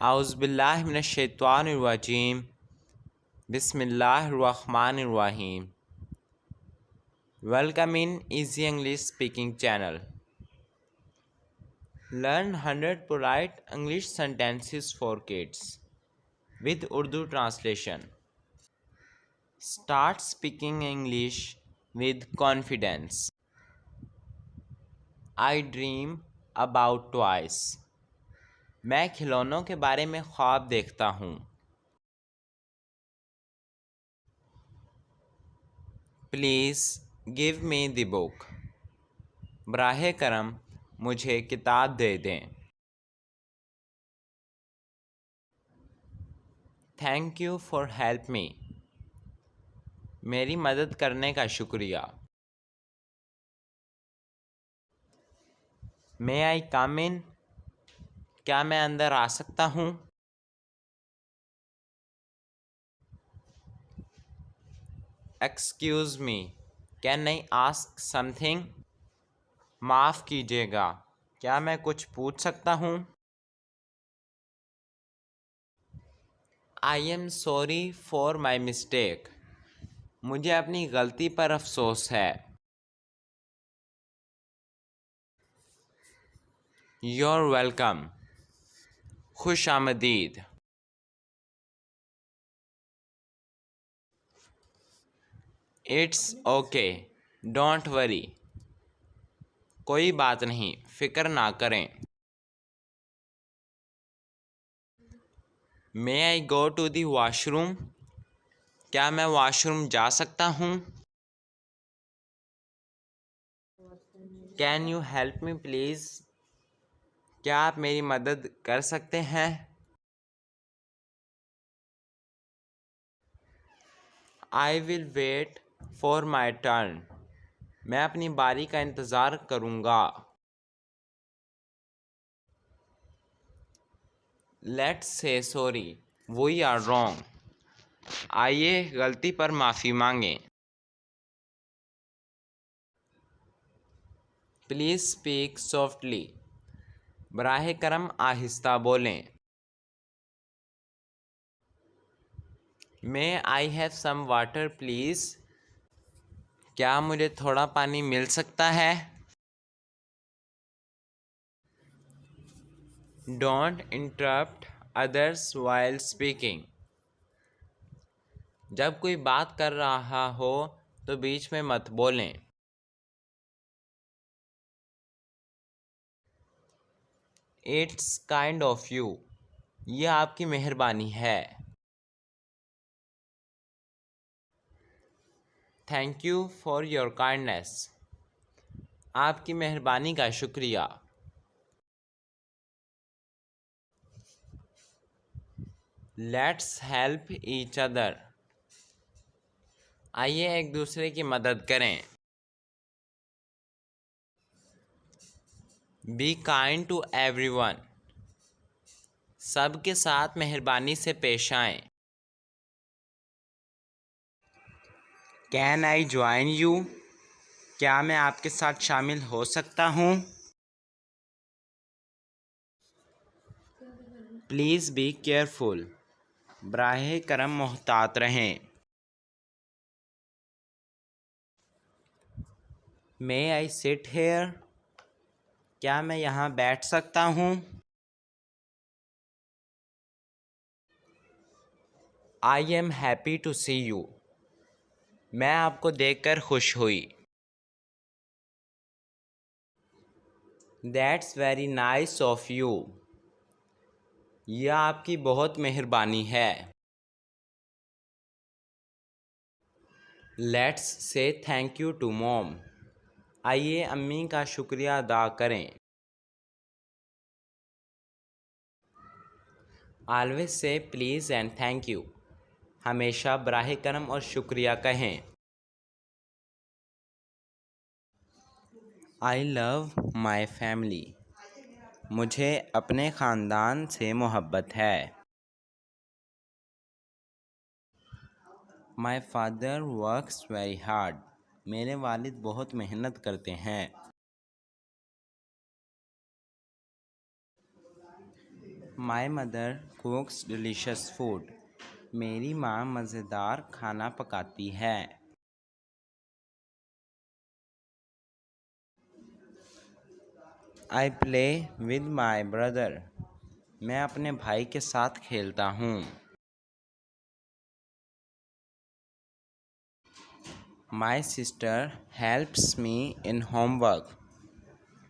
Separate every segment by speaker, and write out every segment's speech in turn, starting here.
Speaker 1: औज़ुबिल्लाहि मिनश्शैतानिर्रजीम बिस्मिल्लाहिर्रहमानिर्रहीम। Welcome in Easy English Speaking channel. Learn 100 polite English sentences for kids with Urdu translation. Start speaking English with confidence. I dream about toys. मैं खिलौनों के बारे में ख्वाब देखता हूँ. Please give me the book. बराहे करम मुझे किताब दे दें. Thank you for help me. मेरी मदद करने का शुक्रिया. May I come in? क्या मैं अंदर आ सकता हूँ? Excuse me. Can I ask something? माफ़ कीजिएगा, क्या मैं कुछ पूछ सकता हूँ? I am sorry for my mistake. मुझे अपनी गलती पर अफसोस है. You're welcome. खुश आमदीद. It's okay. Don't worry. कोई बात नहीं, फ़िक्र ना करें. May I go to the washroom? क्या मैं वॉशरूम जा सकता हूँ? Can you help me please? क्या आप मेरी मदद कर सकते हैं? I will wait for my turn. मैं अपनी बारी का इंतज़ार करूँगा. Let's say sorry. We are wrong. आइए गलती पर माफ़ी मांगें. Please speak softly. बराहे करम आहिस्ता बोलें. May I have some water please? क्या मुझे थोड़ा पानी मिल सकता है? Don't interrupt others while speaking. जब कोई बात कर रहा हो तो बीच में मत बोलें. It's kind of you. यह आपकी मेहरबानी है. Thank you for your kindness. आपकी मेहरबानी का शुक्रिया. Let's help each other. आइए एक दूसरे की मदद करें. Be kind to everyone. सबके साथ मेहरबानी से पेश आएं. Can I join you? क्या मैं आपके साथ शामिल हो सकता हूँ? Please be careful. बराहे करम मोहतात रहें. May I sit here? क्या मैं यहाँ बैठ सकता हूँ? I am happy to see you. मैं आपको देखकर खुश हुई. That's very nice of you. यह आपकी बहुत मेहरबानी है. Let's say thank you to mom. आइए अम्मी का शुक्रिया अदा करें. Always say please and thank you. हमेशा बराहे करम और शुक्रिया कहें. I love my family. मुझे अपने ख़ानदान से मोहब्बत है. My father works very hard. मेरे वालिद बहुत मेहनत करते हैं. My mother cooks delicious food. मेरी माँ मज़ेदार खाना पकाती है। I play with my brother. मैं अपने भाई के साथ खेलता हूँ। My sister helps me in homework.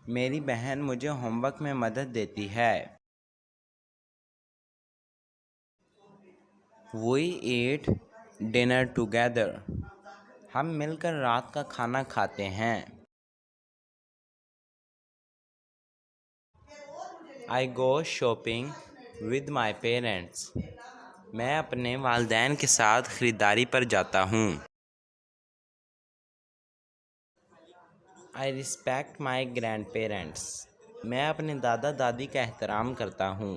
Speaker 1: मेरी बहन मुझे होमवर्क में मदद देती है। We eat dinner together. हम मिलकर रात का खाना खाते हैं। I go shopping with my parents. मैं अपने वालदैन के साथ ख़रीदारी पर जाता हूँ। I respect my grand parents. मैं अपने दादा दादी का एहतराम करता हूँ।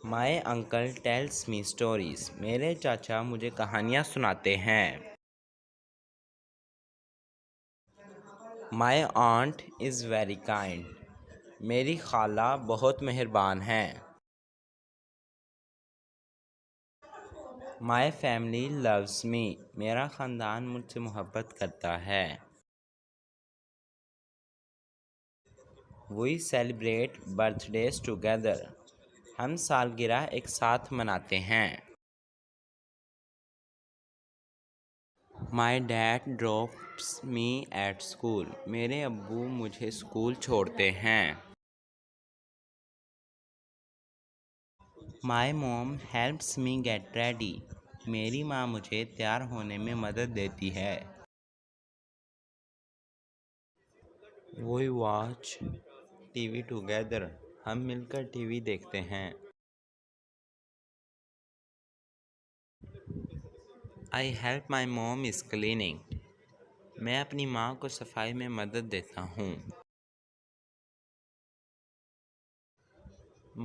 Speaker 1: My uncle tells me stories. मेरे चाचा मुझे कहानियाँ सुनाते हैं। My aunt is very kind. मेरी खाला बहुत मेहरबान हैं। My family loves me. मेरा ख़ानदान मुझसे मोहब्बत करता है। We celebrate birthdays together. हम सालगिरह एक साथ मनाते हैं। My dad drops me at school. मेरे अब्बू मुझे स्कूल छोड़ते हैं। My mom helps me get ready. मेरी माँ मुझे तैयार होने में मदद देती है। We watch TV together. हम मिलकर टीवी देखते हैं। I help my mom is cleaning. मैं अपनी माँ को सफाई में मदद देता हूँ।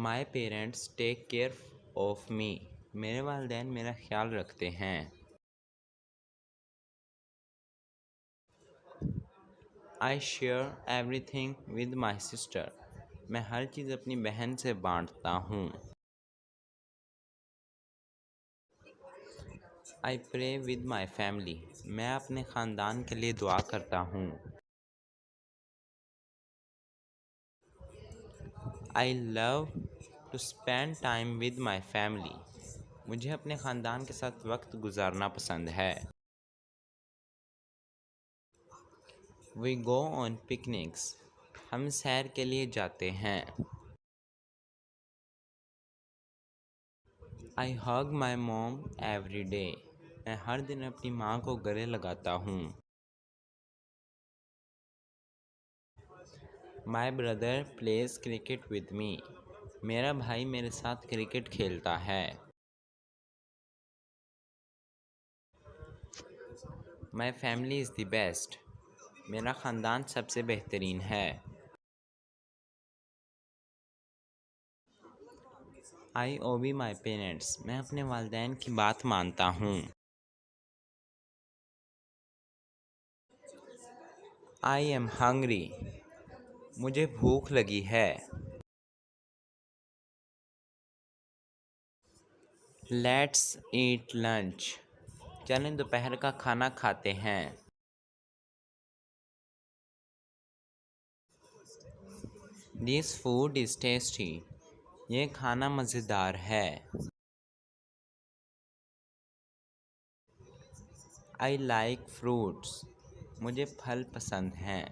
Speaker 1: My parents take care of me. मेरे वालिदैन मेरा ख्याल रखते हैं। I share everything with my sister. मैं हर चीज़ अपनी बहन से बांटता हूँ। I pray with my family. मैं अपने ख़ानदान के लिए दुआ करता हूँ। I love to spend time with my family. मुझे अपने ख़ानदान के साथ वक्त गुजारना पसंद है। We go on picnics. हम सैर के लिए जाते हैं। I hug my mom every day. मैं हर दिन अपनी माँ को गले लगाता हूँ। My brother plays cricket with me. मेरा भाई मेरे साथ क्रिकेट खेलता है। My family is the best. मेरा ख़ानदान सबसे बेहतरीन है। I obey my parents. मैं अपने वालिदैन की बात मानता हूँ। I am hungry. मुझे भूख लगी है। Let's eat lunch. चलें दोपहर का खाना खाते हैं। This food is tasty. ये खाना मज़ेदार है। I like fruits. मुझे फल पसंद हैं।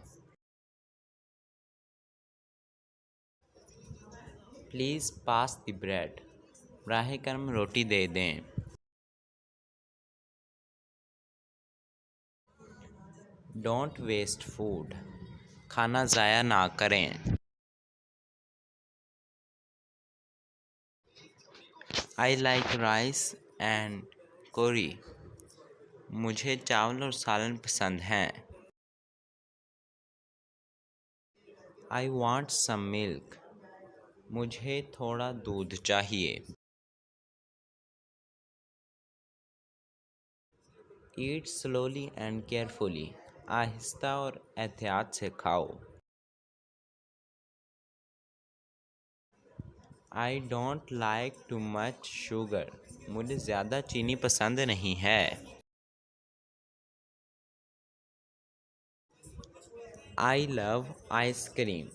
Speaker 1: Please pass the bread. राह करम रोटी दे दें। Don't waste food. खाना ज़ाया ना करें। आई लाइक राइस एंड करी। मुझे चावल और सालन पसंद हैं। I want some milk. मुझे थोड़ा दूध चाहिए। Eat slowly and carefully. आहिस्ता और एहतियात से खाओ। I don't like too much sugar. मुझे ज़्यादा चीनी पसंद नहीं है। I love ice cream.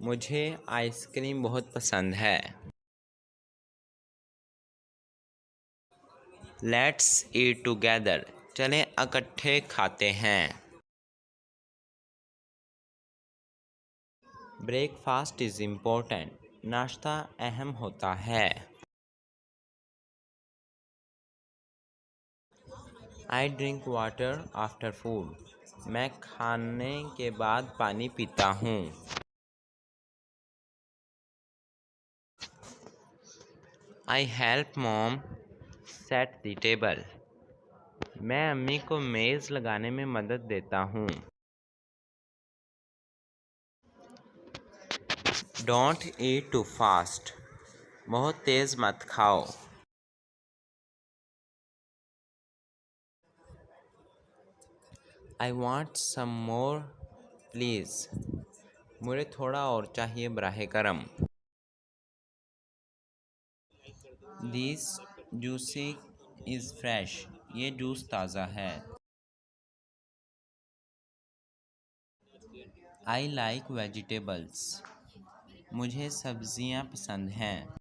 Speaker 1: मुझे आइसक्रीम बहुत पसंद है। Let's eat together. चलें इकट्ठे खाते हैं। Breakfast is important. नाश्ता अहम होता है। I drink water after food. मैं खाने के बाद पानी पीता हूँ। I help mom set the table. मैं अम्मी को मेज़ लगाने में मदद देता हूँ। Don't eat too fast. बहुत तेज़ मत खाओ। I want some more please. मुझे थोड़ा और चाहिए बराह करम। This juicy is fresh. ये जूस ताज़ा है। I like vegetables. मुझे सब्ज़ियाँ पसंद हैं।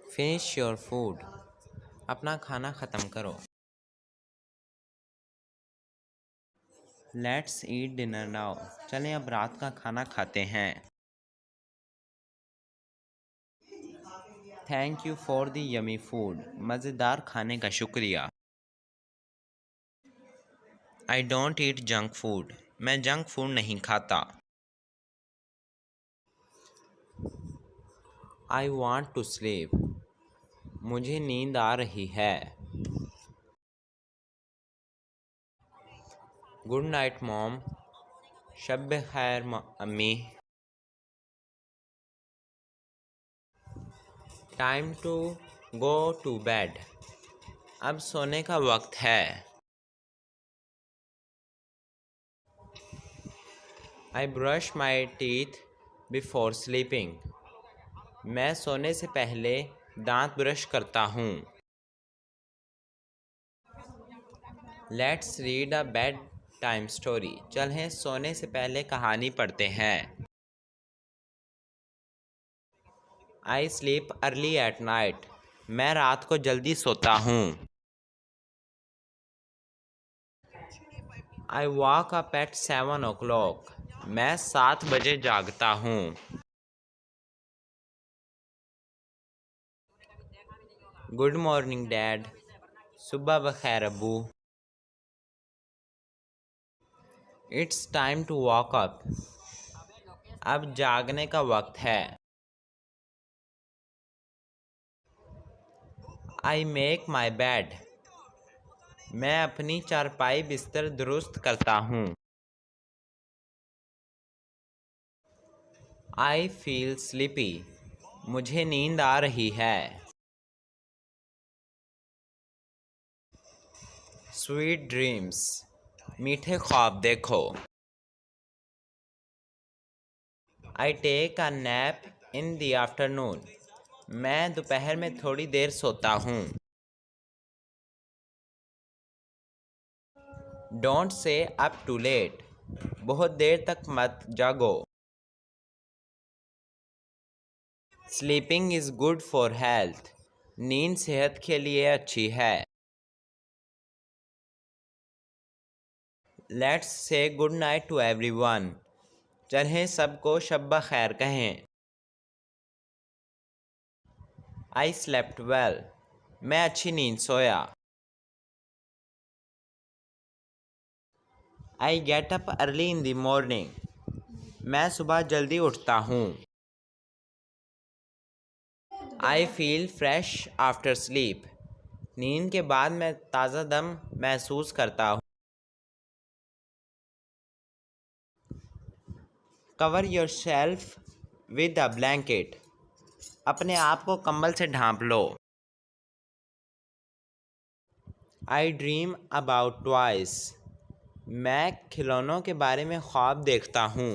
Speaker 1: Finish your food. अपना खाना ख़त्म करो। Let's eat dinner now. चलें अब रात का खाना खाते हैं। Thank you for the yummy food. मज़ेदार खाने का शुक्रिया। I don't eat junk food. मैं जंक फूड नहीं खाता। I want to sleep. मुझे नींद आ रही है। Good night mom. शब खैर अम्मी। Time to go to bed. अब सोने का वक्त है। I brush my teeth before sleeping. मैं सोने से पहले दांत ब्रश करता हूँ। Let's read a bed time story. चलें सोने से पहले कहानी पढ़ते हैं। I sleep early at night. मैं रात को जल्दी सोता हूँ। I walk up at 7 o'clock। मैं 7 बजे जागता हूँ। Good morning dad. सुबह बखैर अब्बू। It's time to walk up. अब जागने का वक्त है। I make my bed. मैं अपनी चारपाई बिस्तर दुरुस्त करता हूँ। I feel sleepy. मुझे नींद आ रही है। Sweet dreams. मीठे ख्वाब देखो। I take a nap in the afternoon. मैं दोपहर में थोड़ी देर सोता हूँ। Don't say up to late. बहुत देर तक मत जागो। Sleeping is good for health. नींद सेहत के लिए अच्छी है। Let's say good night to everyone. चलें सबको शब खैर कहें। I slept well. मैं अच्छी नींद सोया। I get up early in the morning. मैं सुबह जल्दी उठता हूँ। I feel fresh after sleep. नींद के बाद मैं ताज़ा दम महसूस करता हूँ। Cover yourself with a blanket. अपने आप को कंबल से ढांप लो। I dream about toys. मैं खिलौनों के बारे में ख्वाब देखता हूँ।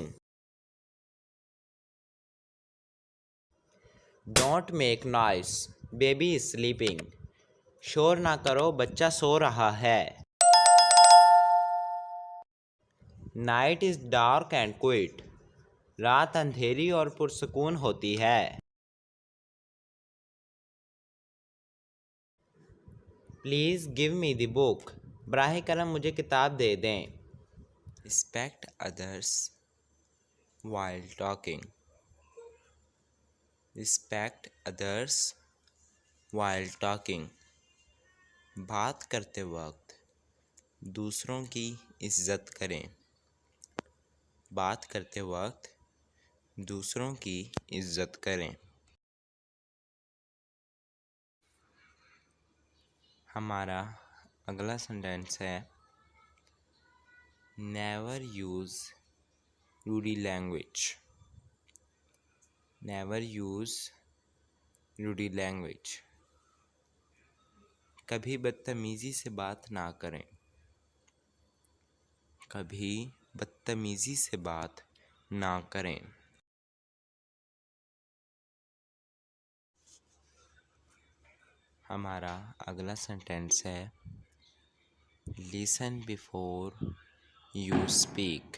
Speaker 1: Don't make noise, baby is sleeping. शोर ना करो, बच्चा सो रहा है। Night is dark and quiet, रात अंधेरी और पुरसकून होती है। Please give me the book, बराह करम मुझे किताब दे दें। Respect others while talking, respect others while talking. बात करते वक्त दूसरों की इज्जत करें, बात करते वक्त दूसरों की इज्जत करें। हमारा अगला सेंटेंस है never use rude language, never use rude language. कभी बदतमीज़ी से बात ना करें, कभी बदतमीज़ी से बात ना करें। हमारा अगला सेंटेंस है listen before you speak,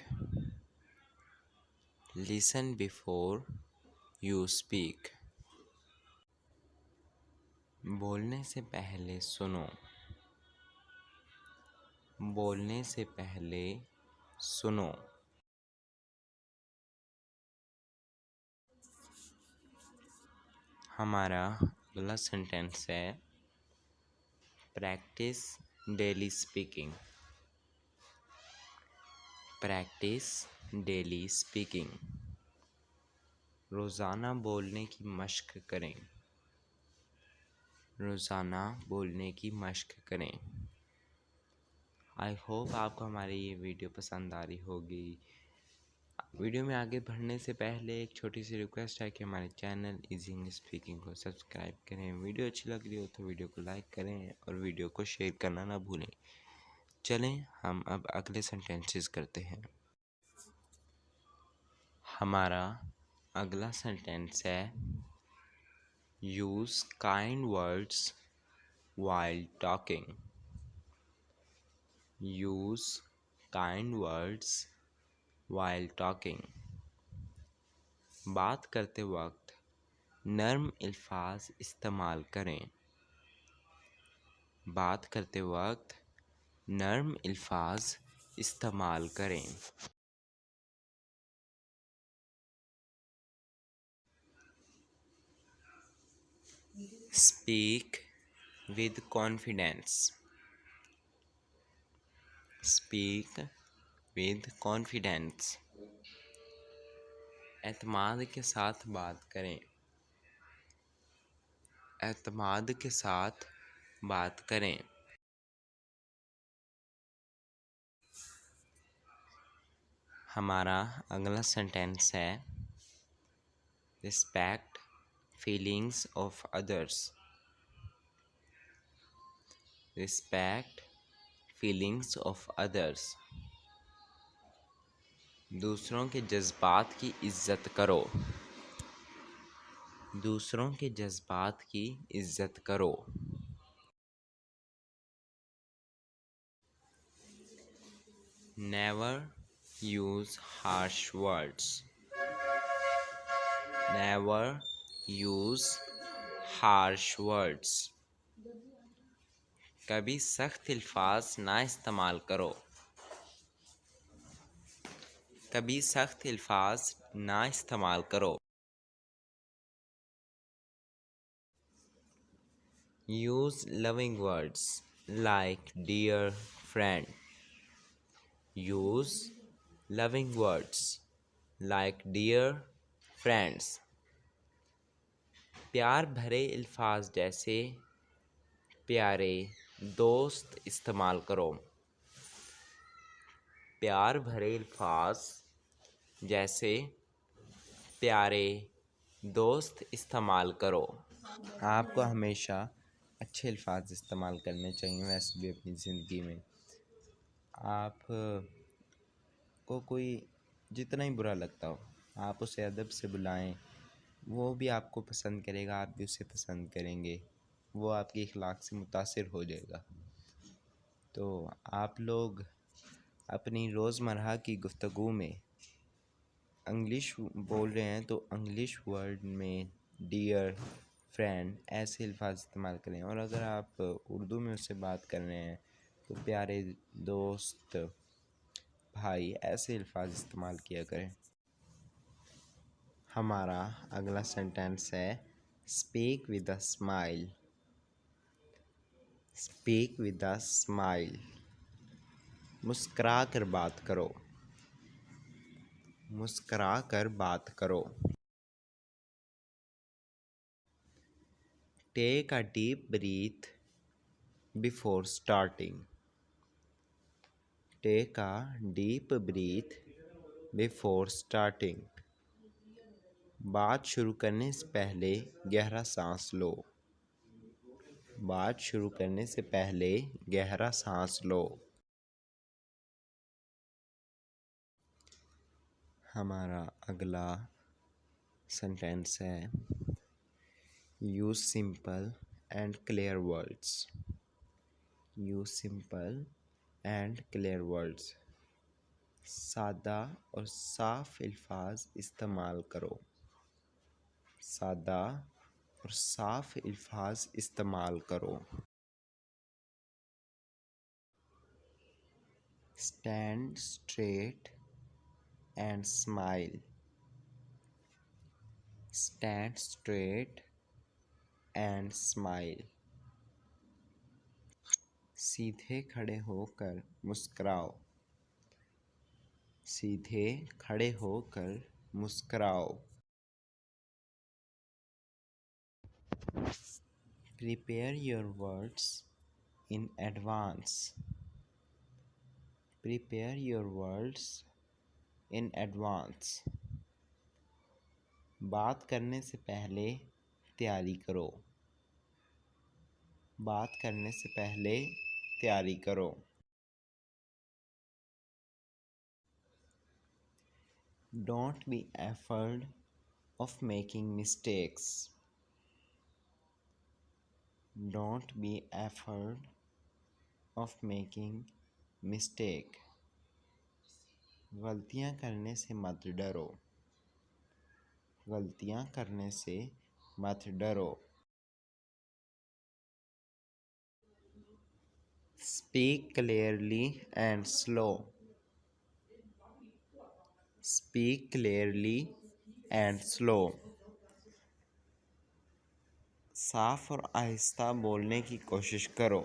Speaker 1: listen before you speak. बोलने से पहले सुनो, बोलने से पहले सुनो। हमारा अगला सेंटेंस है practice daily speaking, practice daily speaking. रोज़ाना बोलने की मश्क करें, रोज़ाना बोलने की मश्क करें। आई होप आपको हमारी ये वीडियो पसंद आ रही होगी। वीडियो में आगे बढ़ने से पहले एक छोटी सी रिक्वेस्ट है कि हमारे चैनल इजी इंग्लिश स्पीकिंग को सब्सक्राइब करें। वीडियो अच्छी लग रही हो तो वीडियो को लाइक करें और वीडियो को शेयर करना ना भूलें। चलें हम अब अगले सेंटेंसेस करते हैं। हमारा अगला सेंटेंस है use kind words while talking, use kind words while talking. बात करते वक्त नर्म अल्फाज इस्तेमाल करें, बात करते वक्त नर्म अल्फाज इस्तेमाल करें। Speak with confidence, speak with confidence. एतमाद के साथ बात करें, एतमाद के साथ बात करें। हमारा अगला सेंटेंस है respect feelings of others, respect feelings of others. दूसरों के जज्बात की इज्जत करो, दूसरों के जज्बात की इज्जत करो। Never use harsh words, never use harsh words. कभी सख्त अल्फाज ना इस्तेमाल करो, कभी सख्त अल्फाज ना इस्तेमाल करो। Use loving words like dear friend, use loving words like dear friends. प्यार भरे अल्फाज जैसे प्यारे दोस्त इस्तेमाल करो, प्यार भरे अल्फाज जैसे प्यारे दोस्त इस्तेमाल करो। आपको हमेशा अच्छे अल्फाज इस्तेमाल करने चाहिए वैसे भी अपनी ज़िंदगी में। आप को कोई जितना ही बुरा लगता हो आप उसे अदब से बुलाएं, वो भी आपको पसंद करेगा, आप भी उसे पसंद करेंगे, वो आपकी अखलाक से मुतासिर हो जाएगा। तो आप लोग अपनी रोज़मर्रा की गुफ्तगू में इंग्लिश बोल रहे हैं तो इंग्लिश वर्ड में डियर, फ्रेंड ऐसे अल्फाज इस्तेमाल करें। और अगर आप उर्दू में उससे बात कर रहे हैं तो प्यारे दोस्त, भाई ऐसे अल्फाज इस्तेमाल किया करें। हमारा अगला सेंटेंस है speak with a smile. Speak with a smile, मुस्करा कर बात करो। मुस्करा कर बात करो। Take a deep breath before starting. Take a deep breath before starting, बात शुरू करने से पहले गहरा सांस लो। बात शुरू करने से पहले गहरा सांस लो। हमारा अगला सेंटेंस है use simple and clear words. Use simple and clear words, सादा और साफ अल्फाज इस्तेमाल करो। सादा और साफ अल्फाज इस्तेमाल करो। Stand straight and smile. Stand straight and smile, सीधे खड़े होकर मुस्कुराओ। सीधे खड़े होकर मुस्कुराओ। Prepare your words in advance. Prepare your words in advance, बात करने से पहले तैयारी करो। बात करने से पहले तैयारी करो। Don't be afraid of making mistakes. Don't be afraid of making mistake, गलतियाँ करने से मत डरो। गलतियाँ करने से मत डरो। Speak clearly and slow. Speak clearly and slow, साफ और आहिस्ता बोलने की कोशिश करो।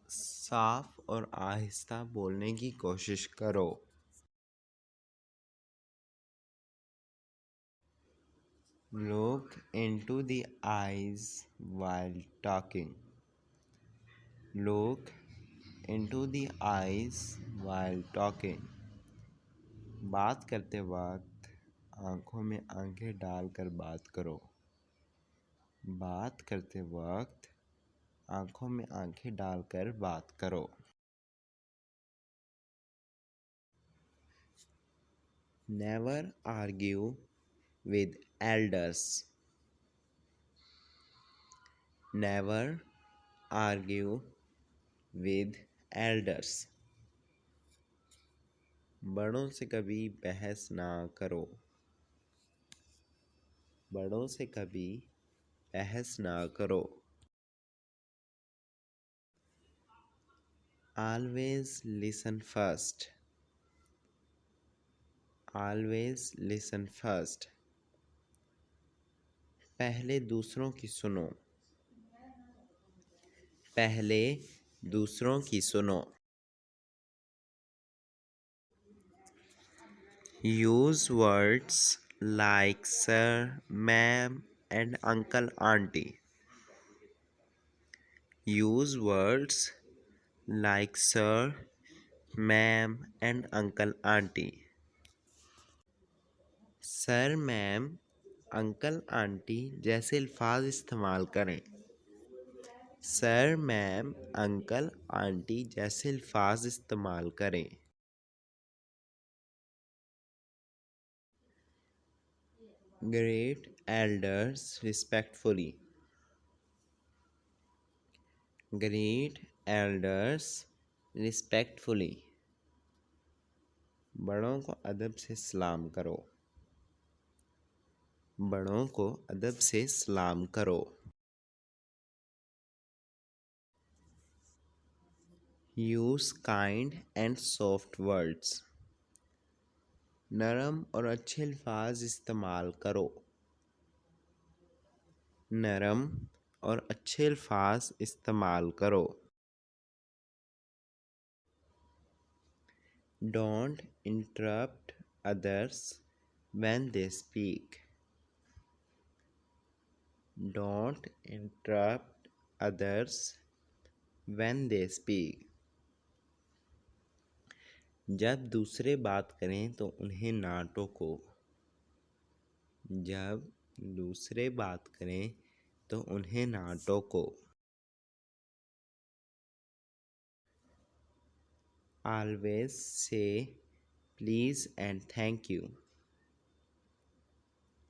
Speaker 1: साफ और आहिस्ता बोलने की कोशिश करो। Look into the eyes while talking. Look into the eyes while talking, बात करते वक्त आंखों में आंखें डालकर बात करो। बात करते वक्त आंखों में आंखें डालकर बात करो। Never argue with elders. Never argue with elders, बड़ों से कभी बहस ना करो। बड़ों से कभी बहस ना करो। Always listen first. Always listen first, पहले दूसरों की सुनो। पहले दूसरों की सुनो। Use words like sir, ma'am and uncle, auntie. Use words like sir, ma'am and uncle, auntie. Sir, ma'am, uncle, aunty जैसे अल्फाज इस्तेमाल करें। सर, मैम, अंकल, आंटी जैसे अल्फाज इस्तेमाल करें। Great elders respectfully. Greet elders respectfully. बड़ों को अदब से सलाम करो. बड़ों को अदब से सलाम करो. Use kind and soft words. नरम और अच्छे अल्फाज इस्तेमाल करो. नरम और अच्छे अल्फाज इस्तेमाल करो. Don't interrupt others when they speak. Don't interrupt others when they speak. जब दूसरे बात करें तो उन्हें ना टोको. जब दूसरे बात करें तो उन्हें ना टोको. Always say please and thank you.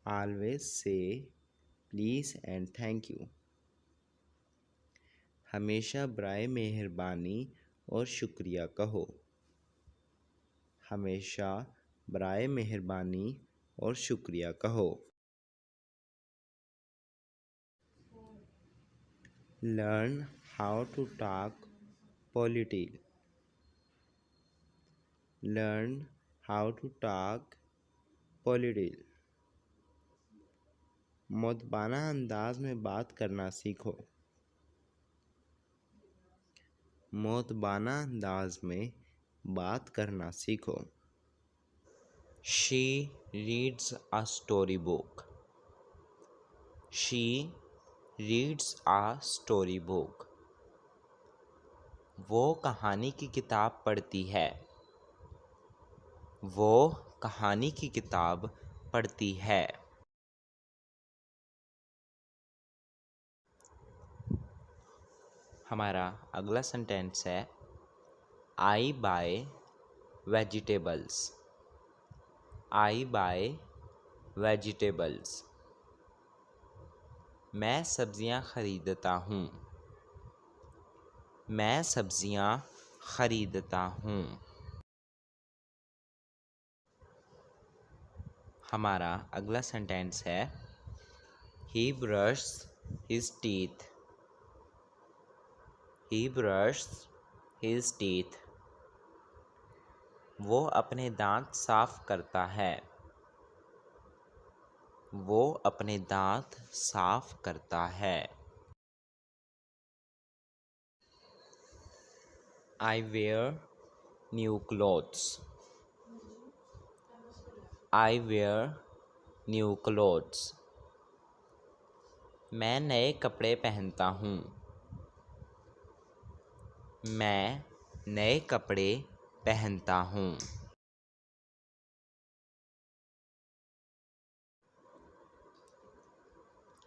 Speaker 1: Always say please and thank you. हमेशा बराए मेहरबानी और शुक्रिया कहो. हमेशा बराए मेहरबानी और शुक्रिया कहो. Learn how to talk politely. Learn how to talk politely. मुद्दबाना अंदाज में बात करना सीखो. मुद्दबाना अंदाज में बात करना सीखो. She reads a storybook. She reads a storybook. वो कहानी की किताब पढ़ती है. वो कहानी की किताब पढ़ती है. हमारा अगला सेंटेंस है I buy vegetables. I buy vegetables. मैं सब्जियां खरीदता हूँ. मैं सब्जियां खरीदता हूँ. हमारा अगला सेंटेंस है He brushes his teeth. He brushes his teeth. वो अपने दांत साफ करता है. वो अपने दांत साफ करता है. I wear new clothes. I wear new clothes. मैं नए कपड़े पहनता हूँ. मैं नए कपड़े पहनता हूँ.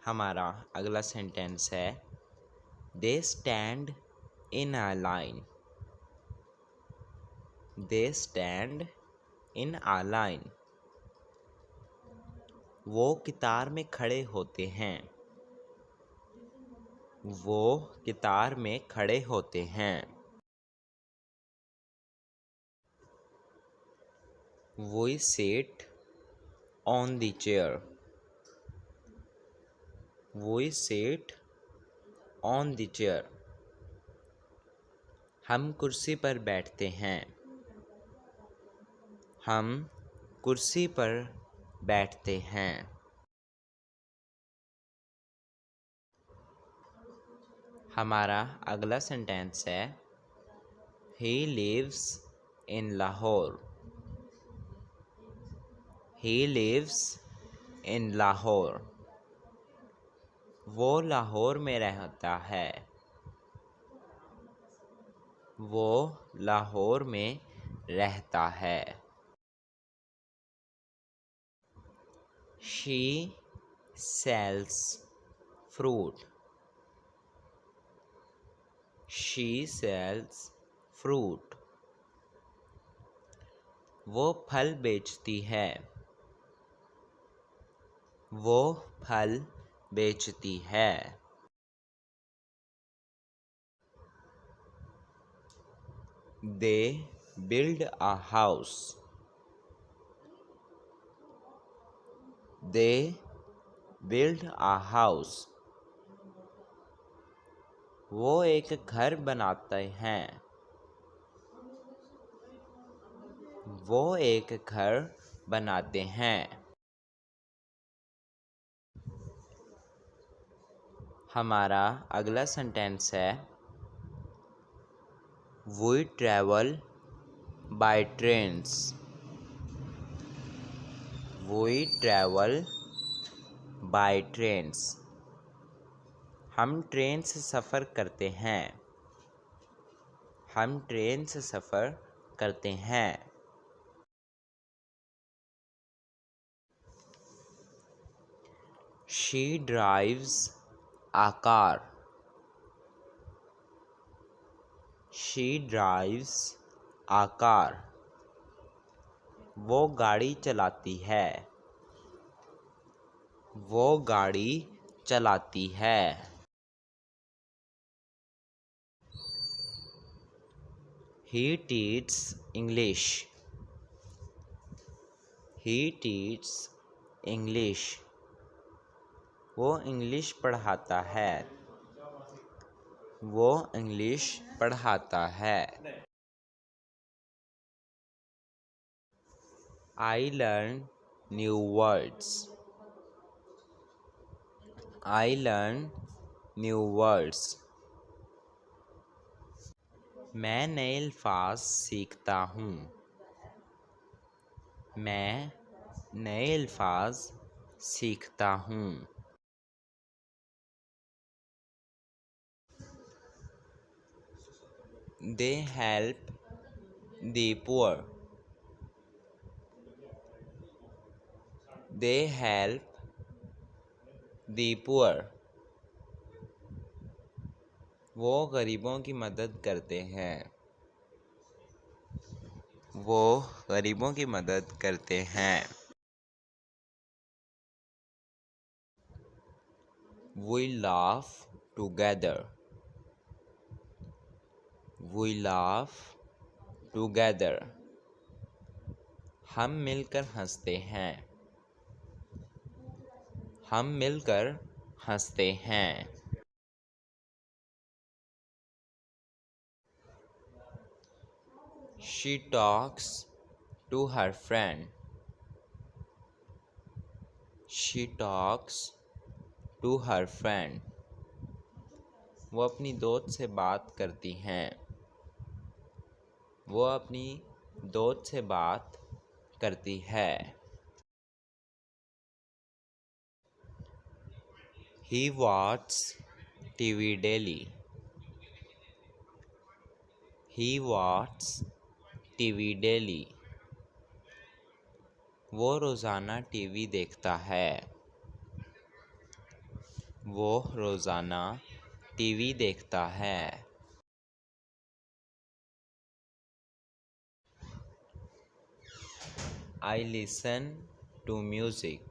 Speaker 1: हमारा अगला सेंटेंस है They stand in a line. They stand in a line. वो कतार में खड़े होते हैं. वो कतार में खड़े होते हैं. We sit on the chair. We sit on the chair. हम कुर्सी पर बैठते हैं. हम कुर्सी पर बैठते हैं. हमारा अगला सेंटेंस है He lives in Lahore. He lives in Lahore. वो लाहौर में रहता है. वो लाहौर में रहता है. She sells fruit. She sells fruit. वो फल बेचती है. वो फल बेचती है। They build a house. They build a house. वो एक घर बनाते हैं। वो एक घर बनाते हैं। हमारा अगला सेंटेंस है We travel by trains. We travel by trains. हम ट्रेन से सफ़र करते हैं। हम ट्रेन से सफ़र करते हैं। She drives a car. She drives a car. वो गाड़ी चलाती है। वो गाड़ी चलाती है। He teaches English. He teaches English. वो इंग्लिश पढ़ाता है। वो इंग्लिश पढ़ाता है। I learn new words. I learn new words. मैं नए अल्फाज सीखता हूँ। मैं नए अल्फाज सीखता हूँ। They help the poor. They help the poor. वो गरीबों की मदद करते हैं। वो गरीबों की मदद करते हैं। We laugh together. We laugh together. हम मिलकर हंसते हैं। हम मिलकर हंसते हैं। She talks to her friend. She talks to her friend. वो अपनी दोस्त से बात करती हैं। वो अपनी दोस्त से बात करती है। He watches TV daily. He watches TV daily. वो रोज़ाना टीवी देखता है। वो रोज़ाना टीवी देखता है। I listen to music.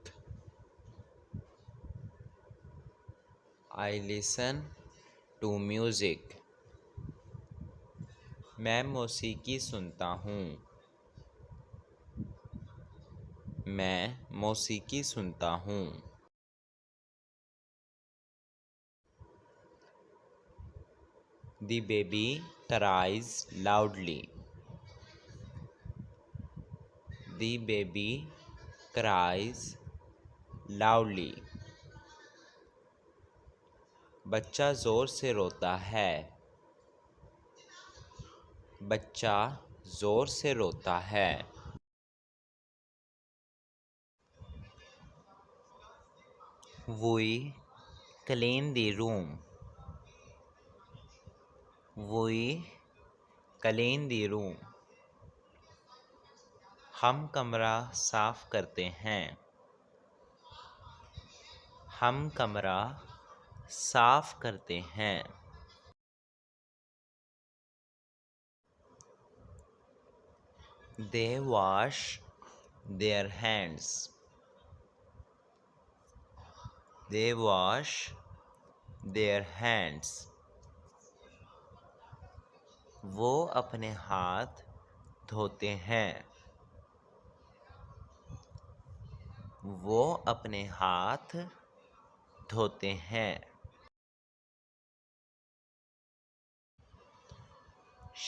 Speaker 1: I listen to music. मैं मौसीकी सुनता हूँ। मैं मौसीकी सुनता हूँ। The baby cries loudly. The baby cries loudly. बच्चा ज़ोर से रोता है। बच्चा ज़ोर से रोता है। We clean the room. We clean the room. हम कमरा साफ करते हैं। हम कमरा साफ करते हैं। They wash their hands. They wash their hands. वो अपने हाथ धोते हैं. वो अपने हाथ धोते हैं.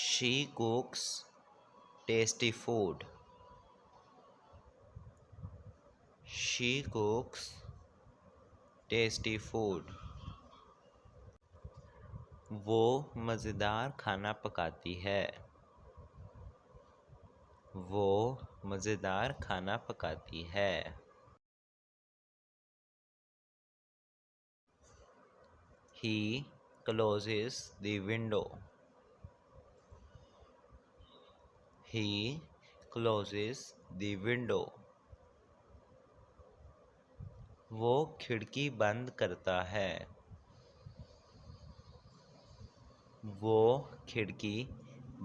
Speaker 1: She cooks tasty food. She cooks tasty food. वो मज़ेदार खाना पकाती है. वो मज़ेदार खाना पकाती है. He closes the window. He closes the window. वो खिड़की बंद करता है. वो खिड़की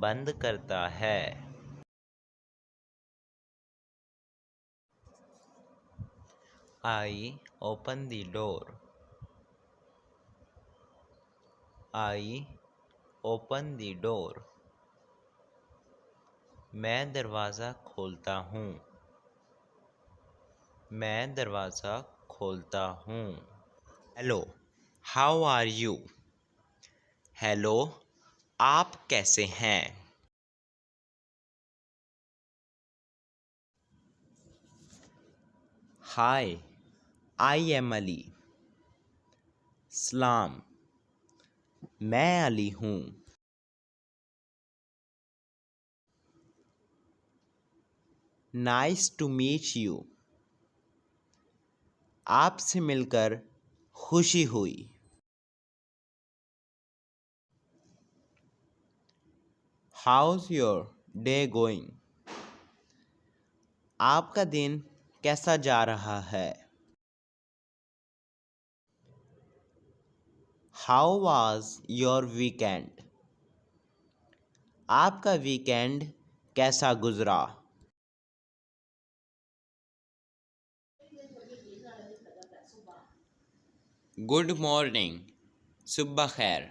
Speaker 1: बंद करता है. I open the door. I open the door. मैं दरवाज़ा खोलता हूँ. मैं दरवाज़ा खोलता हूँ. Hello, how are you? Hello, आप कैसे हैं? Hi, I am Ali. सलाम, मैं अली हूँ. Nice to meet you. आपसे मिलकर खुशी हुई. How's your day going? आपका दिन कैसा जा रहा है? How was your weekend? आपका वीकेंड कैसा गुजरा? गुड मॉर्निंग, सुबह खैर.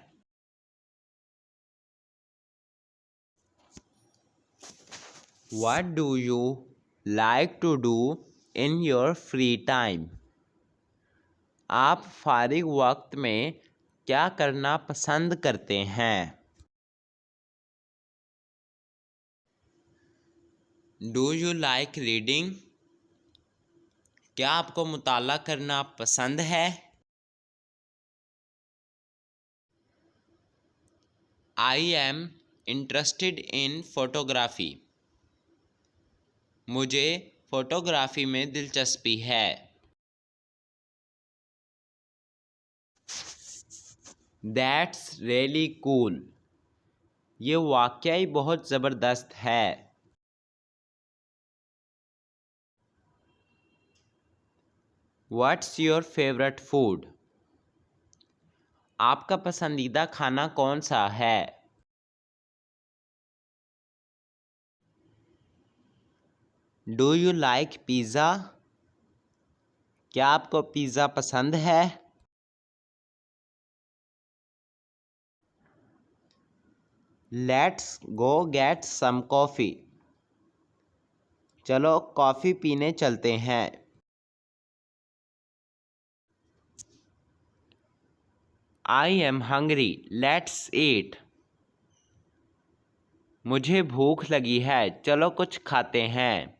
Speaker 1: What do you like to do in your free time? आप फारिग वक्त में क्या करना पसंद करते हैं? Do you like reading? क्या आपको मुताला करना पसंद है? I am interested in photography. मुझे फोटोग्राफी में दिलचस्पी है. That's really cool. ये वाकई बहुत ज़बरदस्त है. What's your favorite food? आपका पसंदीदा खाना कौन सा है? Do you like pizza? क्या आपको पिज़्ज़ा पसंद है? Let's go get some coffee. चलो कॉफ़ी पीने चलते हैं. I am hungry. Let's eat. मुझे भूख लगी है, चलो कुछ खाते हैं.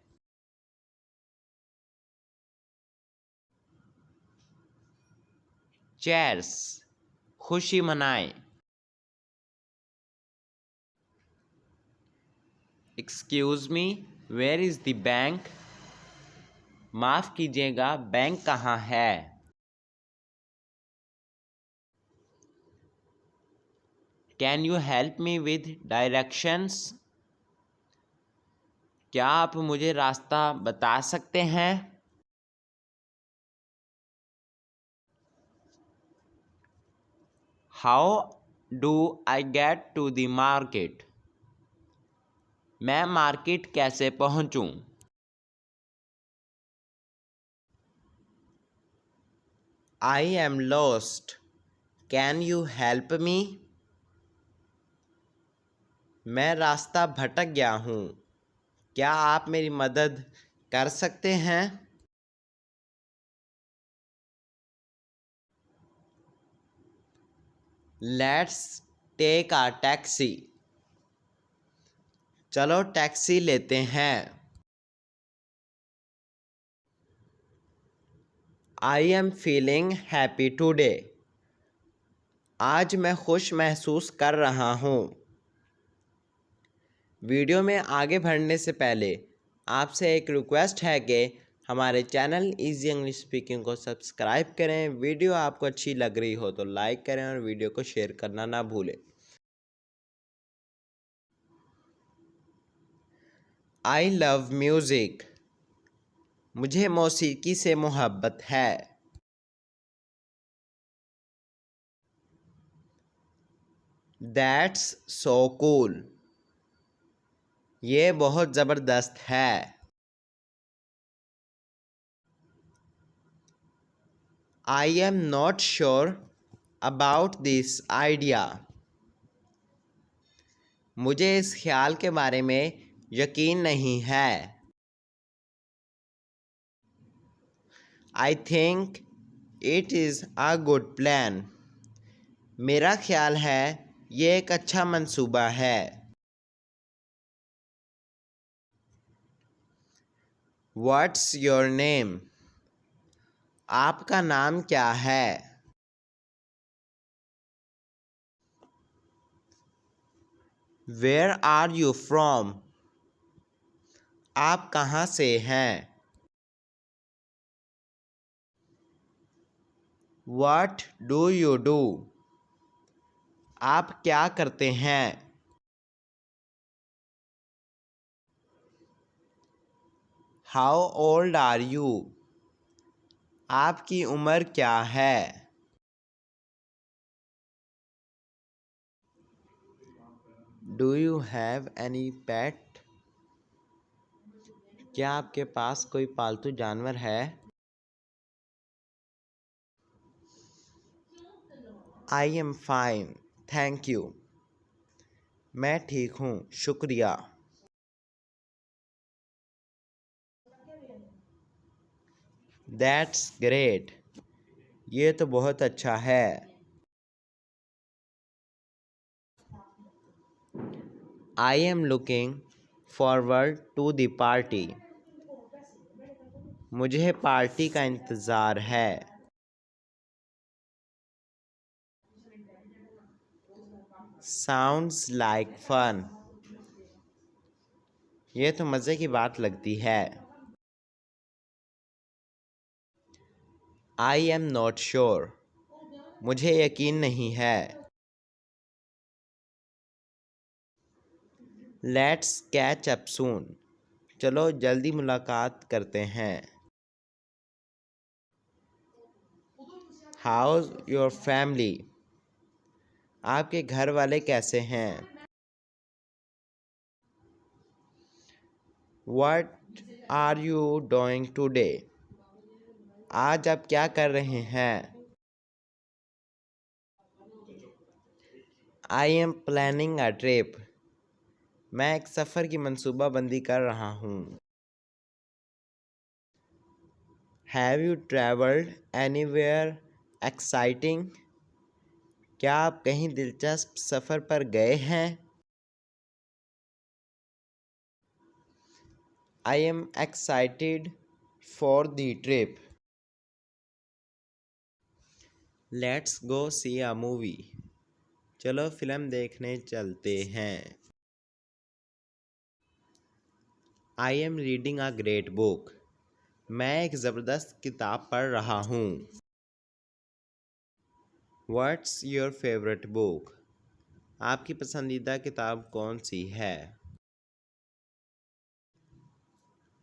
Speaker 1: Cheers. खुशी मनाएं. Excuse me, where is the bank? माफ़ कीजिएगा, बैंक कहाँ है? Can you help me with directions? क्या आप मुझे रास्ता बता सकते हैं? How do I get to the market? मैं मार्केट कैसे पहुंचूं? I am lost. Can you help me? मैं रास्ता भटक गया हूँ, क्या आप मेरी मदद कर सकते हैं? Let's take a taxi. चलो टैक्सी लेते हैं। I am feeling happy today. आज मैं खुश महसूस कर रहा हूँ। वीडियो में आगे बढ़ने से पहले आपसे एक रिक्वेस्ट है कि हमारे चैनल इजी इंग्लिश स्पीकिंग को सब्सक्राइब करें। वीडियो आपको अच्छी लग रही हो तो लाइक करें और वीडियो को शेयर करना ना भूलें। I love music. मुझे मौसीकी से मोहब्बत है। That's so cool. ये बहुत ज़बरदस्त है। I am not sure about this idea. मुझे इस ख्याल के बारे में यकीन नहीं है। I think it is a good plan. मेरा ख्याल है ये एक अच्छा मंसूबा है। What's your name? आपका नाम क्या है? Where are you from? आप कहाँ से हैं? What do you do? आप क्या करते हैं? How old are you? आपकी उम्र क्या है? Do you have any pet? क्या आपके पास कोई पालतू जानवर है? I am fine, thank you. मैं ठीक हूँ, शुक्रिया। That's great. ये तो बहुत अच्छा है। I am looking forward to the party. मुझे पार्टी का इंतज़ार है। Sounds like fun. ये तो मज़े की बात लगती है। I am not sure. मुझे यकीन नहीं है। Let's catch up soon. चलो जल्दी मुलाकात करते हैं। How's your family? आपके घर वाले कैसे हैं? What are you doing today? आज आप क्या कर रहे हैं? I am planning a trip. मैं एक सफ़र की मनसूबाबंदी कर रहा हूँ। Have you travelled anywhere exciting? क्या आप कहीं दिलचस्प सफ़र पर गए हैं? I am excited for the trip. Let's go see a movie. चलो फिल्म देखने चलते हैं। I M reading a great book. मैं एक ज़बरदस्त किताब पढ़ रहा हूँ। What's your favourite book? आपकी पसंदीदा किताब कौन सी है?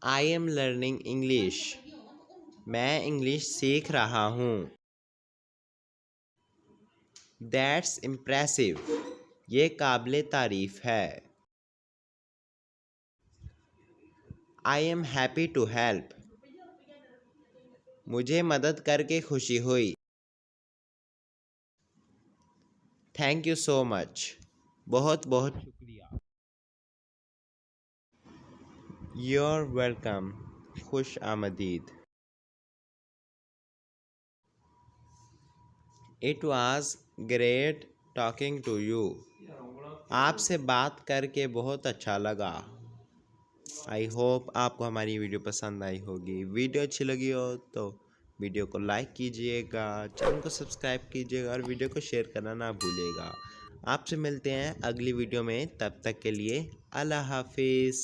Speaker 1: I am learning English. मैं इंग्लिश सीख रहा हूँ। That's impressive. ये काबिल तारीफ़ है। I am happy to help. मुझे मदद करके खुशी हुई। Thank you so much. बहुत बहुत शुक्रिया। You're welcome. खुश आमदीद। It was great talking to you. आपसे बात करके बहुत अच्छा लगा। आई होप आपको हमारी वीडियो पसंद आई होगी। वीडियो अच्छी लगी हो तो वीडियो को लाइक कीजिएगा, चैनल को सब्सक्राइब कीजिएगा और वीडियो को शेयर करना ना भूलिएगा। आपसे मिलते हैं अगली वीडियो में, तब तक के लिए अल्लाह हाफिज़।